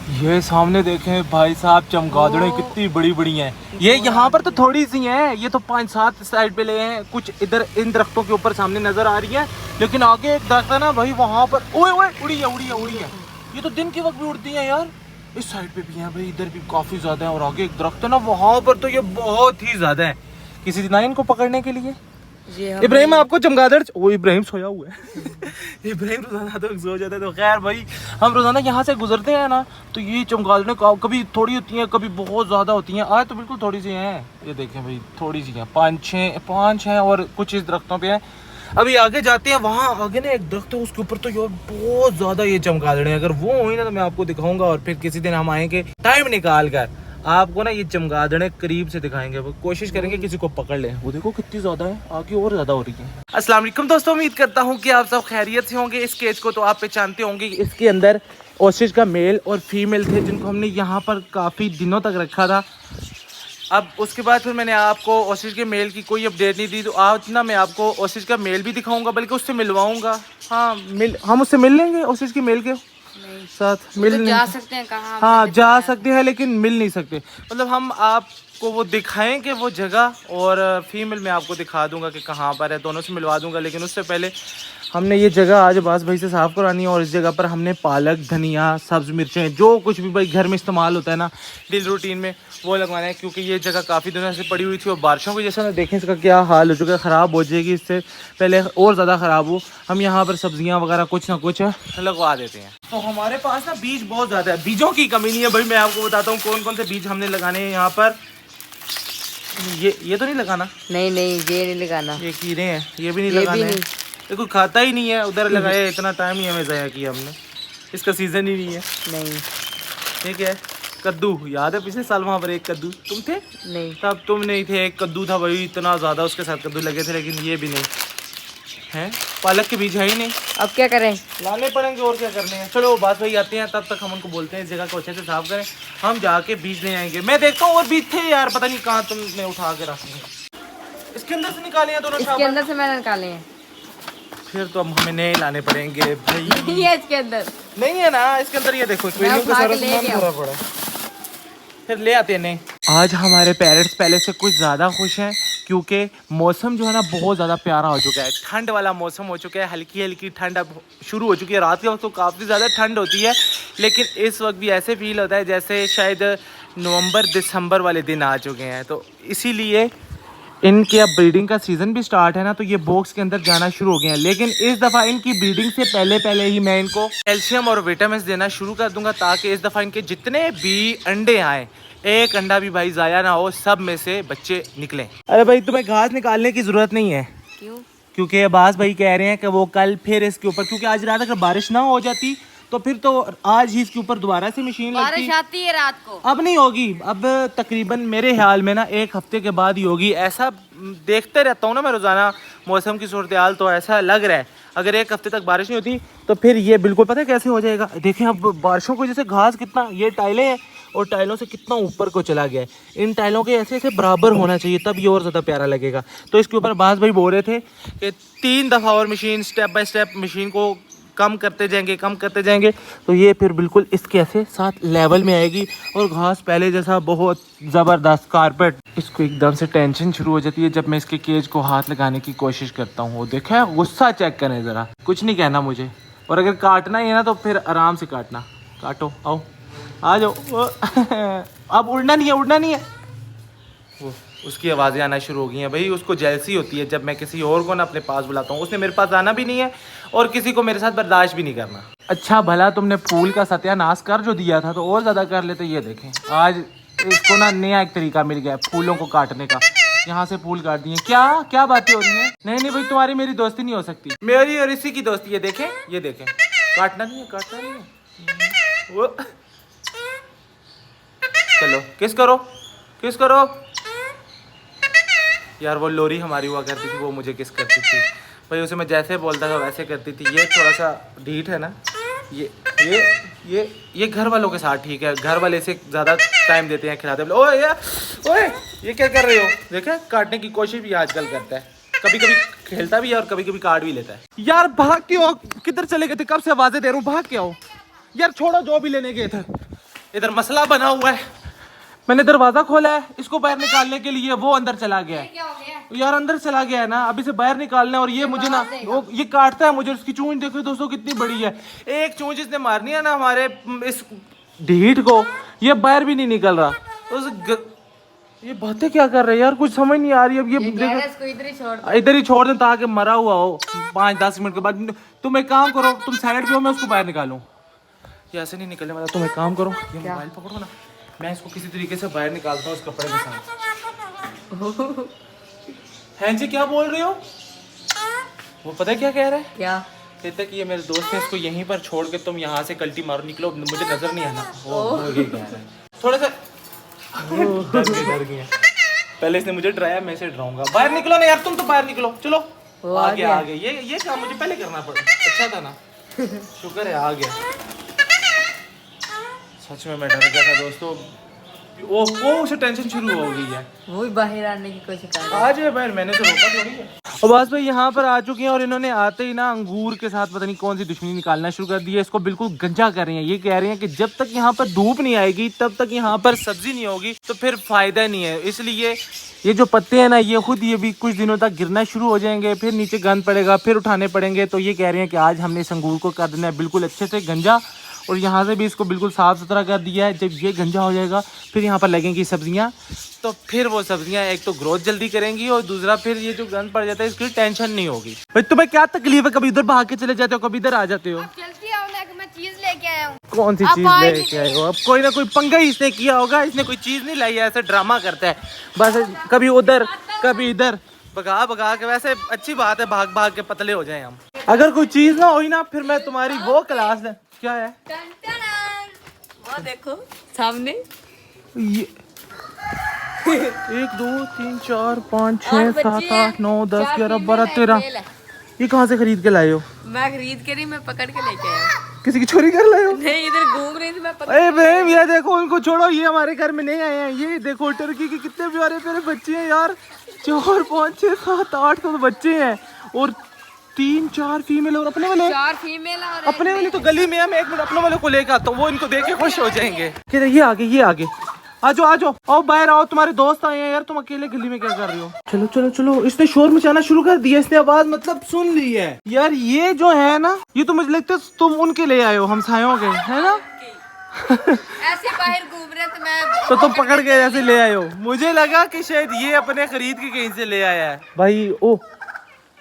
ये सामने देखें भाई साहब, चमगादड़ें कितनी बड़ी बड़ी हैं। ये यहाँ पर तो थोड़ी सी हैं, ये तो 5-7 साइड पे ले हैं, कुछ इधर इन दरख्तों के ऊपर सामने नजर आ रही है। लेकिन आगे एक दरख्त है ना भाई, वहाँ पर ओए ओए उड़ी है। ये तो दिन के वक्त भी उड़ती है यार। इस साइड पे भी है भाई, इधर भी काफी ज्यादा है। और आगे एक दरख्त है ना, वहाँ पर तो ये बहुत ही ज्यादा है। किसी दिन आए इनको पकड़ने के लिए। इब्राहिम आपको चमगादड़, वो इब्राहिम सोया हुआ है इब्राहिम रोजाना तो सो जाता है। तो खैर भाई, हम रोजाना यहाँ से गुजरते हैं ना, तो ये चमगादड़ें कभी थोड़ी होती हैं, कभी बहुत ज्यादा होती हैं। आज तो बिल्कुल थोड़ी सी हैं, ये देखें भाई, थोड़ी सी हैं, 5 हैं और कुछ इस दरख्तों पे हैं। अभी आगे जाते हैं, वहाँ आगे ना एक दरख्त है, उसके ऊपर तो यार बहुत ज्यादा ये चमगादड़ें। अगर वो हुई ना तो मैं आपको दिखाऊंगा, और फिर किसी दिन हम आएंगे टाइम निकाल कर आपको ना ये चमगादड़ें करीब से दिखाएंगे। वो कोशिश करेंगे किसी को पकड़ लें। वो देखो कितनी ज्यादा है, आगे और ज्यादा हो रही है। अस्सलाम वालेकुम दोस्तों, उम्मीद करता हूँ कि आप सब खैरियत से होंगे। इस केज को तो आप पहचानते होंगे, इसके अंदर ऑस्ट्रिच का मेल और फीमेल थे, जिनको हमने यहाँ पर काफ़ी दिनों तक रखा था। अब उसके बाद फिर मैंने आपको ऑस्ट्रिच के मेल की कोई अपडेट नहीं दी, तो आज ना मैं आपको ऑस्ट्रिच का मेल भी दिखाऊंगा, बल्कि उससे मिलवाऊंगा। हाँ, हम उससे मिल लेंगे ऑस्ट्रिच के मेल के साथ। मिल तो जा सकते हैं कहाँ? हाँ जा सकते हैं, लेकिन मिल नहीं सकते। मतलब हम आपको वो दिखाएंगे वो जगह, और फीमेल मैं आपको दिखा दूंगा कि कहाँ पर है, दोनों से मिलवा दूंगा। लेकिन उससे पहले हमने ये जगह आज अब्बास भाई से साफ़ करवानी है। और इस जगह पर हमने पालक, धनिया, सब्ज़ मिर्चें, जो कुछ भी भाई घर में इस्तेमाल होता है ना डेली रूटीन में, वो लगवाना है। क्योंकि ये जगह काफ़ी दिनों से पड़ी हुई थी, और बारिशों की जैसा देखें इसका क्या हाल हो चुका है, ख़राब हो जाएगी, इससे पहले और ज़्यादा ख़राब हो। हम यहाँ पर सब्ज़ियाँ वगैरह कुछ ना कुछ लगवा देते हैं। तो हमारे पास ना बीज बहुत ज़्यादा है, बीजों की कमी नहीं है भाई। मैं आपको बताता हूँ कौन कौन से बीज हमने लगाने हैं यहाँ पर। ये तो नहीं लगाना, नहीं ये नहीं लगाना। ये कीड़े हैं, ये भी नहीं लगाना है। ये कोई खाता ही नहीं है, उधर लगाया, इतना टाइम ही हमें ज़ाया किया हमने, इसका सीज़न ही नहीं है। नहीं ठीक है। कद्दू याद है, पिछले साल वहाँ पर एक कद्दू तुम थे? नहीं, तब तुम नहीं थे। एक कद्दू था भाई, इतना ज़्यादा उसके साथ कद्दू लगे थे, लेकिन ये भी नहीं है। पालक के बीज है ही नहीं। अब क्या करें? लाने पड़ेंगे, और क्या करने हैं। चलो बात भाई आते हैं, तब तक हम उनको बोलते हैं इस जगह को अच्छे से साफ करें, हम जाके बीज ले आएंगे। मैं देखता हूँ और बीज थे यार, पता नहीं कहाँ तुमने उठा के रखे हैं। इसके अंदर से निकाले हैं दोनों? इसके अंदर से मैंने निकाले हैं। फिर तो हमें नए लाने पड़ेंगे भाई। ये इसके अंदर नहीं है ना, इसके अंदर ये देखो एक्वेरियम का सारा सामान भरा पड़ा है। फिर ले आते हैं नए। आज हमारे पेरेंट्स पहले से कुछ ज़्यादा खुश हैं, क्योंकि मौसम जो है ना बहुत ज़्यादा प्यारा हो चुका है। ठंड वाला मौसम हो चुका है, हल्की हल्की ठंड अब शुरू हो चुकी है। रात के वक्त तो काफ़ी ज़्यादा ठंड होती है, लेकिन इस वक्त भी ऐसे फील होता है जैसे शायद नवंबर दिसंबर वाले दिन आ चुके हैं। तो इसीलिए इनके अब ब्रीडिंग का सीज़न भी स्टार्ट है ना, तो ये बॉक्स के अंदर जाना शुरू हो गए हैं। लेकिन इस दफ़ा इनकी ब्रीडिंग से पहले ही मैं इनको कैल्शियम और विटामिन देना शुरू कर दूंगा, ताकि इस दफ़ा इनके जितने भी अंडे आए, एक अंडा भी भाई ज़ाया ना हो, सब में से बच्चे निकलें। अरे भाई, तुम्हें घास निकालने की ज़रूरत नहीं है। क्यों? क्योंकि अब्बास भाई कह रहे हैं कि वो कल फिर इसके ऊपर, क्योंकि आज रात अगर बारिश ना हो जाती तो फिर तो आज ही इसके ऊपर दोबारा से मशीन लगती। बारिश आती है रात को। अब नहीं होगी, अब तकरीबन मेरे ख्याल में ना 1 हफ्ते के बाद ही होगी। ऐसा देखते रहता हूँ ना मैं रोज़ाना मौसम की सूरत हाल, तो ऐसा लग रहा है अगर 1 हफ्ते तक बारिश नहीं होती तो फिर ये बिल्कुल पता है कैसे हो जाएगा। देखें अब बारिशों की वजह से घास कितना, ये टाइलें हैं और टाइलों से कितना ऊपर को चला गया है। इन टाइलों के ऐसे ऐसे बराबर होना चाहिए, तब ये और ज़्यादा प्यारा लगेगा। तो इसके ऊपर बास भाई बोल रहे थे कि 3 दफ़ा और machine step by step machine को कम करते जाएंगे, तो ये फिर बिल्कुल इसके ऐसे साथ लेवल में आएगी, और घास पहले जैसा बहुत ज़बरदस्त कारपेट। इसको एकदम से टेंशन शुरू हो जाती है जब मैं इसके केज को हाथ लगाने की कोशिश करता हूँ। वो देखा, गुस्सा चेक करें ज़रा, कुछ नहीं कहना मुझे। और अगर काटना ही है ना तो फिर आराम से काटना। काटो, आओ, आ जाओ अब उड़ना नहीं है। वो उसकी आवाज़ें आना शुरू हो गई हैं भाई। उसको जेलसी होती है जब मैं किसी और को ना अपने पास बुलाता हूँ। उसने मेरे पास आना भी नहीं है और किसी को मेरे साथ बर्दाश्त भी नहीं करना। अच्छा भला तुमने फूल का सत्यानाश कर जो दिया था, तो और ज़्यादा कर लेते। ये देखें, आज इसको ना नया एक तरीका मिल गया फूलों को काटने का। यहाँ से फूल काट दिए। क्या बातें हो रही हैं? नहीं भाई, तुम्हारी मेरी दोस्ती नहीं हो सकती। मेरी और इसी की दोस्ती है। देखें, ये देखें, काटना नहीं है। वो चलो किस करो यार। वो लोरी हमारी हुआ करती थी, वो मुझे किस करती थी भाई। उसे मैं जैसे बोलता था वैसे करती थी। ये थोड़ा सा ढीठ है ना, ये घर वालों के साथ ठीक है, घर वाले से ज़्यादा टाइम देते हैं, खिलाते हैं। ओए ये क्या कर रहे हो? देखे, काटने की कोशिश भी आजकल करता है, कभी कभी खेलता भी है और कभी कभी काट भी लेता है। यार भाग क्यों? किधर चले गए थे? कब से आवाज़ें दे रहा हूँ, भाग के आओ यार। छोड़ो जो भी लेने गए थे। इधर मसला बना हुआ है। मैंने दरवाजा खोला है इसको बाहर निकालने के लिए, वो अंदर चला गया है। क्या हो गया? यार अंदर चला गया है ना, अभी से बाहर निकालना है। और ये मुझे ना वो ये काटता है मुझे। उसकी चूंच देखो दोस्तों कितनी बड़ी है। एक चूंच इसने मारनी है ना हमारे इस ढीठ को, ये बाहर भी नहीं निकल रहा। ये बातें क्या कर रहे हैं यार, कुछ समझ नहीं आ रही। अब ये इसको इधर ही छोड़ दो। इधर ही छोड़ दें ताकि मरा हुआ हो 5-10 मिनट के बाद। तुम एक काम करो, तुम साइड पे हो, मैं उसको बाहर निकालूं। ये ऐसे नहीं निकलने वाला। तुम एक काम करो, ये मोबाइल पकड़ो ना, मैं इसको किसी तरीके से बाहर निकालता हूँ इस कपड़े के साथ। हैं जी क्या बोल रहे हो? वो पता है क्या कह रहा है? क्या कहता है कि ये मेरे दोस्त है, इसको यहीं पर छोड़ के तुम यहाँ से कल्टी मारो, निकलो, मुझे नजर नहीं आना। वो ये कह रहा है। थोड़ा सा डर गया। पहले इसने मुझे डराया, मैं इसे डराऊंगा। बाहर निकलो ना यार, तुम तो बाहर निकलो। चलो आ गया। ये काम मुझे पहले करना पड़ा। अच्छा था ना, शुक्र है आ गया। सच में मैं डर गया था दोस्तों। वो उसे टेंशन शुरू हो गई है, वो भी बाहर आने की कोशिश कर रहा है। आज है बाहर, मैंने तो रोका थोड़ी है। अब्बास भाई यहाँ पर आ चुके हैं और इन्होंने आते ही ना अंगूर के साथ पता नहीं कौन सी दुश्मनी निकालना शुरू कर दी है। इसको बिल्कुल गंजा कर रहे हैं। ये कह रहे हैं कि जब तक यहाँ पर धूप नहीं आएगी तब तक यहाँ पर सब्जी नहीं होगी, तो फिर फायदा नहीं है। इसलिए ये जो पत्ते हैं ना, ये खुद ये भी कुछ दिनों तक गिरना शुरू हो जाएंगे, फिर नीचे गंद पड़ेगा, फिर उठाने पड़ेंगे। तो ये कह रहे हैं कि आज हमने इस अंगूर को कर देना है बिल्कुल अच्छे से गंजा, और यहाँ से भी इसको बिल्कुल साफ़ सुथरा कर दिया है। जब ये गंजा हो जाएगा फिर यहाँ पर लगेंगी सब्जियाँ, तो फिर वो सब्जियाँ एक तो ग्रोथ जल्दी करेंगी और दूसरा फिर ये जो गंद पड़ जाता है इसकी टेंशन नहीं होगी। भाई तुम्हें क्या तकलीफ है? कभी इधर भाग के चले जाते हो, कभी इधर आ जाते हो। जल्दी आओ ना, मैं चीज लेके आया हूँ। कौन सी चीज लेके आए हो? अब कोई ना कोई पंगा ही इसने किया होगा। इसने कोई चीज नहीं लाई है, ऐसे ड्रामा करता है बस, कभी उधर कभी इधर, भगा भगा के। वैसे अच्छी बात है, भाग भाग के पतले हो जाए हम। अगर कोई चीज ना हुई ना, फिर मैं तुम्हारी वो क्लास है। क्या है? वो देखो सामने, ये 1 2 3 4 5 6 7 8 9 10 11 12 13। ये कहाँ से खरीद के लाए हो? मैं खरीद के नहीं, मैं पकड़ के लेके आया हूँ। किसी की चोरी कर लाए हो? नहीं, इधर घूम रही थी मैं पकड़। अरे बहन ये देखो, उनको छोड़ो, ये हमारे घर में नहीं आए हैं। ये देखो टर्की के कितने प्यारे प्यारे बच्चे हैं यार। 4 5 6 7 8 तो बच्चे हैं, और 3 4 फीमेल और अपने वाले 4 फीमेल और अपने वाली तो गली में है। मैं एक मिनट अपने वाले को लेकर आता हूँ, वो इनको देख के खुश हो जाएंगे। कहते ये आगे, ये आगे, आ जाओ आ जाओ, आओ बाहर आओ, तुम्हारे दोस्त आए हैं यार। तुम अकेले गली में क्या कर रही हो? चलो चलो चलो। इसने शोर मचाना शुरू कर दिया, इसने आवाज मतलब सुन ली है यार। ये जो है ना, ये तो मुझे लगता है तुम उनके ले आए हो, हमसायों के, है ना? ऐसे बाहर घूम रहे थे, मैं तो तुम पकड़ के ऐसे ले आए हो। मुझे लगा कि शायद ये अपने खरीद के कहीं से ले आया है। भाई ओ,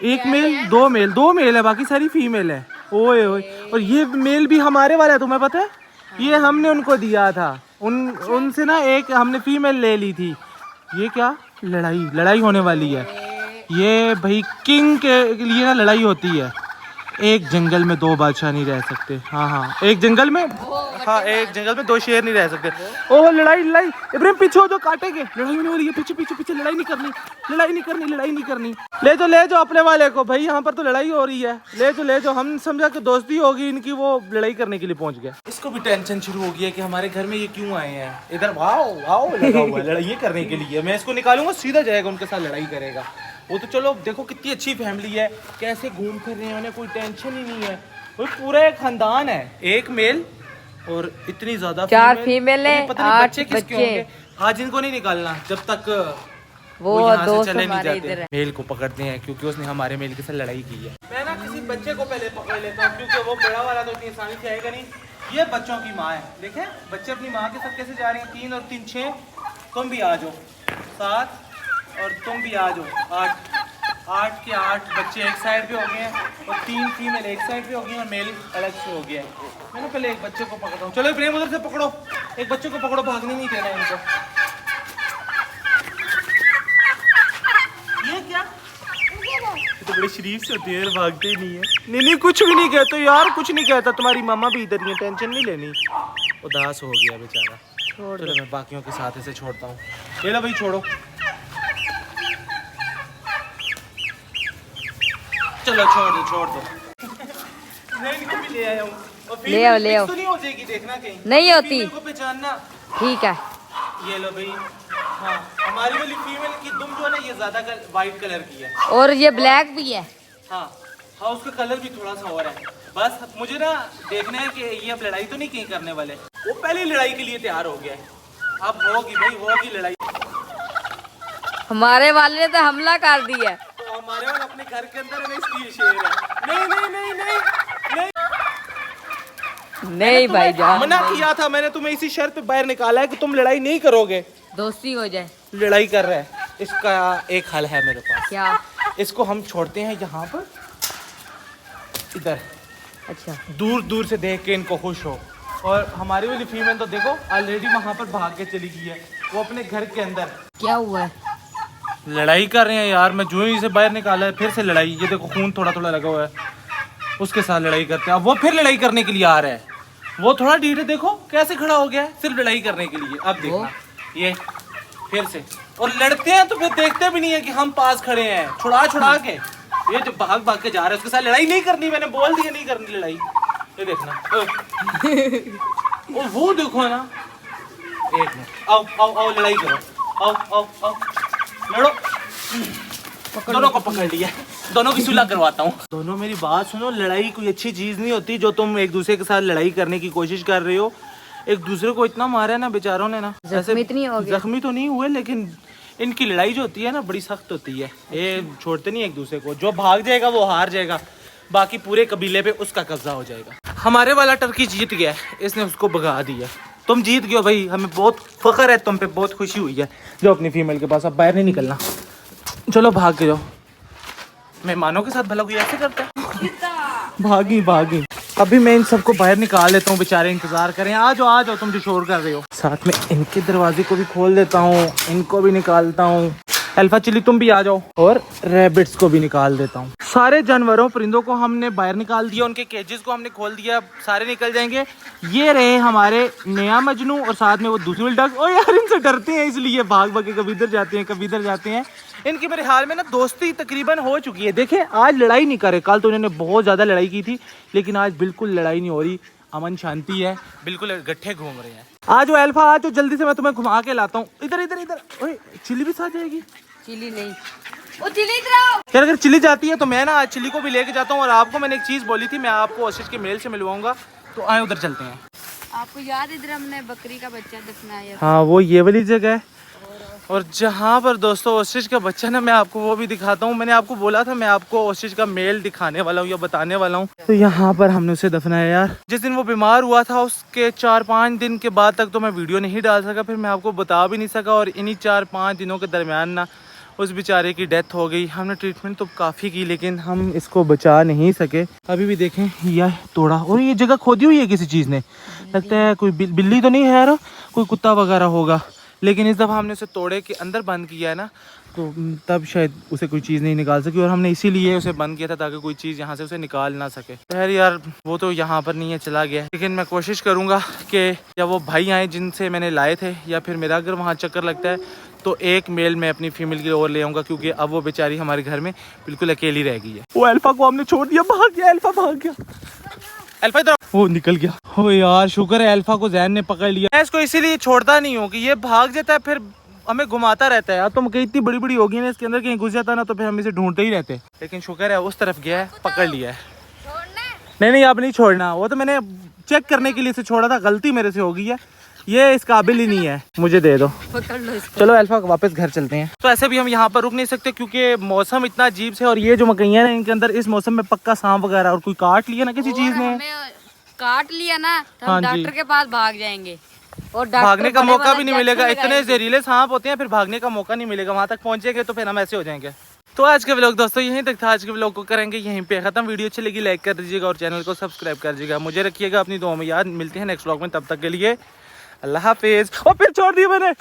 एक मेल, दो मेल है, बाकी सारी फीमेल है। ओए ओए, और ये मेल भी हमारे वाला है, तुम्हें पता है? ये हमने उनको दिया था, उनसे ना एक हमने फीमेल ले ली थी। ये क्या लड़ाई होने वाली है। ये भाई किंग के लिए ना लड़ाई होती है। एक जंगल में 2 बादशाह नहीं रह सकते। हाँ, एक जंगल में, हाँ एक जंगल में 2 शेर नहीं रह सकते। ओह लड़ाई इब्राहिम पीछे हो, जो काटेंगे। लड़ाई होने वाली है, पीछे लड़ाई नहीं करनी। ले जाओ अपने वाले को भाई, यहाँ पर तो लड़ाई हो रही है। ले जाओ। हम समझा कि दोस्ती होगी इनकी, वो लड़ाई करने के लिए पहुंच गया। इसको भी टेंशन शुरू हो गई है कि हमारे घर में ये क्यों आए हैं। इधर आओ लगा हुआ है लड़ाई करने के लिए। मैं इसको निकालूंगा, सीधा जाएगा उनके साथ लड़ाई करेगा। वो तो चलो देखो कितनी अच्छी फैमिली है, कैसे घूम फिर रहे हैं, उन्हें कोई टेंशन ही नहीं है। वो पूरा एक खानदान है, एक मेल और इतनी ज्यादा 4 फीमेल है, पता नहीं 8 बच्चे किसके होंगे। आज इनको नहीं निकालना जब तक वो यहाँ से दोस्त चले नहीं हमारे जाते। इधर है। मेल को पकड़ते हैं क्योंकि उसने हमारे मेल के साथ लड़ाई की है। मैं ना किसी बच्चे को पहले पकड़ लेता हूँ, क्योंकि वो बड़ा वाला तो इतनी आसानी से आएगा नहीं। ये बच्चों की माँ है, देखें बच्चे अपनी माँ के साथ कैसे जा रही हैं। 3 और 3 6, तुम भी आ जाओ 7, और तुम भी आ जाओ 8 के 8 बच्चे एक साइड पे हो गए हैं, और 3 फीमेल एक साइड पे हो गई हैं, और मेल अलग से हो गया है। मैंने पहले एक बच्चे को पकड़ता हूँ। चलो प्रेम उधर से पकड़ो, एक बच्चे को पकड़ो, भागने नहीं देना इनको। ये क्या? ये तो बड़े शरीफ से होते हैं यार, भागते ही नहीं है। नहीं कुछ भी नहीं कहते यार, कुछ नहीं कहता। तुम्हारी मामा भी इधर ही है, टेंशन नहीं लेनी। उदास हो गया बेचारा। चलो मैं बाकियों के साथ इसे छोड़ता हूँ। ये लो भाई छोड़ो, चलो छोड़ दो। मैं इनको भी ले आया हूँ। ले आओ। तो नहीं हो जाएगी, देखना कहीं नहीं होती। फीमेल को पहचानना। ठीक है, ये लो भाई। हाँ हमारी वाली फीमेल की दुम जो है ना, ये ज्यादा वाइट कलर की है, और ये ब्लैक भी है। हाँ हाँ उसका कलर भी थोड़ा सा और है। बस मुझे ना देखना है कि ये अब लड़ाई तो नहीं कहीं करने वाले। वो पहले लड़ाई के लिए तैयार हो गया है, अब होगी भाई, होगी लड़ाई। हमारे वाले ने तो हमला कर दिया। तो हमारे वाले अपने घर के अंदर में इसलिए शेर है। नहीं नहीं नहीं नहीं नहीं, नहीं भाई जान, मना किया था मैंने तुम्हें, इसी शर्त पे बाहर निकाला है कि तुम लड़ाई नहीं करोगे। दोस्ती हो जाए। लड़ाई कर रहे हैं, इसका एक हल है मेरे पास। क्या? इसको हम छोड़ते हैं यहाँ पर, इधर। अच्छा, दूर दूर से देख के इनको खुश हो। और हमारी वाली फीमेल तो देखो ऑलरेडी वहाँ पर भाग के चली गई है, वो अपने घर के अंदर। क्या हुआ है? लड़ाई कर रहे हैं यार, मैं जो ही इसे बाहर निकाला है फिर से लड़ाई। ये देखो खून थोड़ा थोड़ा लगा हुआ है, उसके साथ लड़ाई करते हैं। अब वो फिर लड़ाई करने के लिए आ रहा है। वो थोड़ा ढीठ है, देखो कैसे खड़ा हो गया है सिर्फ लड़ाई करने के लिए। अब देखना ये फिर से, और लड़ते हैं तो फिर देखते भी नहीं है कि हम पास खड़े हैं, छुड़ा छुड़ा के ये जो भाग भाग के जा रहा है। उसके साथ लड़ाई नहीं करनी, मैंने बोल दिया नहीं करनी लड़ाई। ये देखना और वो देखो ना, एक मिनट, आओ आओ आओ लड़ाई करो, आओ आओ आओ लड़ो। दोनों को पकड़ लिया, दोनों की सुलह करवाता हूँ। दोनों मेरी बात सुनो, लड़ाई कोई अच्छी चीज नहीं होती जो तुम एक दूसरे के साथ लड़ाई करने की कोशिश कर रहे हो। एक दूसरे को इतना मारा है ना बेचारों ने ना, जख्मी तो नहीं हो गया? जख्मी तो नहीं हुए, लेकिन इनकी लड़ाई जो होती है ना बड़ी सख्त होती है। ये छोड़ते नहीं एक दूसरे को, जो भाग जाएगा वो हार जाएगा, बाकी पूरे कबीले पे उसका कब्जा हो जाएगा। हमारे वाला टर्की जीत गया, इसने उसको भगा दिया। तुम जीत गए भाई, हमें बहुत फख्र है तुम पे, बहुत खुशी हुई है। जो अपनी फीमेल के पास, अब बाहर नहीं निकलना, चलो भाग के जाओ। मेहमानों के साथ भला कोई ऐसे करता है? भागी भागी। अभी मैं इन सबको बाहर निकाल लेता हूँ, बेचारे इंतजार करें। आ जाओ तुम जो शोर कर रहे हो। साथ में इनके दरवाजे को भी खोल देता हूँ, इनको भी निकालता हूँ। अल्फा चिली तुम भी आ जाओ, और रैबिट्स को भी निकाल देता हूँ। सारे जानवरों परिंदों को हमने बाहर निकाल दिया, उनके केजेस को हमने खोल दिया, सारे निकल जाएंगे। ये रहे हमारे नया मजनू, और साथ में वो दूसरी वाली डक। ओ यार इनसे डरते हैं इसलिए भाग भाग के कभी इधर जाते हैं कभी इधर जाते हैं। इनकी मेरे हाल में ना दोस्ती तकरीबन हो चुकी है। देखें आज लड़ाई नहीं करे, कल तो इन्होंने बहुत ज़्यादा लड़ाई की थी, लेकिन आज बिल्कुल लड़ाई नहीं हो रही, अमन शांति है, बिल्कुल गट्ठे घूम रहे हैं। आज वो अल्फा, आज तो जल्दी से मैं तुम्हें घुमा के लाता हूँ। इधर इधर इधर, ओए चिली भी साथ जाएगी? चिली नहीं, वो चिली इधर आओ। यार अगर चिली जाती है तो मैं ना आज चिली को भी लेके जाता हूँ। और आपको मैंने एक चीज़ बोली थी, मैं आपको आशीष के मेल से मिलवाऊंगा, तो आए उधर चलते हैं। आपको याद इधर हमने बकरी का बच्चा दफनाया? हाँ वो ये वाली जगह है, और जहाँ पर दोस्तों ओस्ट्रिच का बच्चा ना, मैं आपको वो भी दिखाता हूँ। मैंने आपको बोला था मैं आपको ओस्ट्रिच का मेल दिखाने वाला हूँ या बताने वाला हूँ। तो यहाँ पर हमने उसे दफनाया यार। जिस दिन वो बीमार हुआ था उसके 4-5 दिन के बाद तक तो मैं वीडियो नहीं डाल सका, फिर मैं आपको बता भी नहीं सका। और इन्हीं 4-5 दिनों के दरमियान ना उस बेचारे की डेथ हो गई। हमने ट्रीटमेंट तो काफ़ी की, लेकिन हम इसको बचा नहीं सके। अभी भी देखें यह तोड़ा, और ये जगह खोदी हुई है किसी चीज़ ने, लगता है कोई बिल्ली तो नहीं है यार, कोई कुत्ता वगैरह होगा। लेकिन इस दफ़ा हमने उसे तोड़े के अंदर बंद किया है ना, तो तब शायद उसे कोई चीज़ नहीं निकाल सकी, और हमने इसीलिए उसे बंद किया था ताकि कोई चीज़ यहाँ से उसे निकाल ना सके। खैर यार वो तो यहाँ पर नहीं है, चला गया। लेकिन मैं कोशिश करूँगा कि या वो भाई आए जिनसे मैंने लाए थे, या फिर मेरा अगर वहाँ चक्कर लगता है तो एक मेल मैं अपनी फीमेल की ओर ले आऊँगा, क्योंकि अब वो बेचारी हमारे घर में बिल्कुल अकेली रह गई है। वो अल्फा को हमने छोड़ दिया, भाग गया अल्फा, भाग गया अल्फा इधर, वो निकल गया। हो यार शुक्र है अल्फा को जैन ने पकड़ लिया। मैं इसको इसीलिए छोड़ता नहीं हूँ कि ये भाग जाता है, फिर हमें घुमाता रहता है। यार तुम कहीं इतनी बड़ी बड़ी होगी ना, इसके अंदर कहीं घुस जाता ना तो फिर हम इसे ढूंढते ही रहते। लेकिन शुक्र है उस तरफ गया है, पकड़ लिया है। नहीं नहीं अब नहीं छोड़ना, वो तो मैंने चेक करने के लिए इसे छोड़ा था, गलती मेरे से हो गई है। ये इस काबिल ही नहीं है, मुझे दे दो, पकड़ लो इसको। चलो अल्फा वापस घर चलते हैं। तो ऐसे भी हम यहाँ पर रुक नहीं सकते क्योंकि मौसम इतना अजीब से, और ये जो मकइयाँ हैं इनके अंदर इस मौसम में पक्का सांप वगैरह और कोई काट लिया ना किसी चीज ने, काट लिया ना तो हाँ हम जी। डॉक्टर के पास भाग जाएंगे, और भागने का बड़े मौका वाला भी नहीं मिलेगा। इंजेक्शन इतने लगाएंगे। जहरीले सांप होते हैं, फिर भागने का मौका नहीं मिलेगा। वहां तक पहुंचेंगे तो फिर हम ऐसे हो जाएंगे। तो आज के व्लॉग दोस्तों यहीं तक था। आज के व्लॉग को करेंगे यहीं पे खत्म। वीडियो अच्छी लगी लाइक कर दीजिएगा और चैनल को सब्सक्राइब कर दीजिएगा। मुझे रखिएगा अपनी दुआ में याद। मिलते हैं नेक्स्ट व्लॉग में, तब तक के लिए अल्लाह हाफिज। और फिर छोड़ दिया मैंने।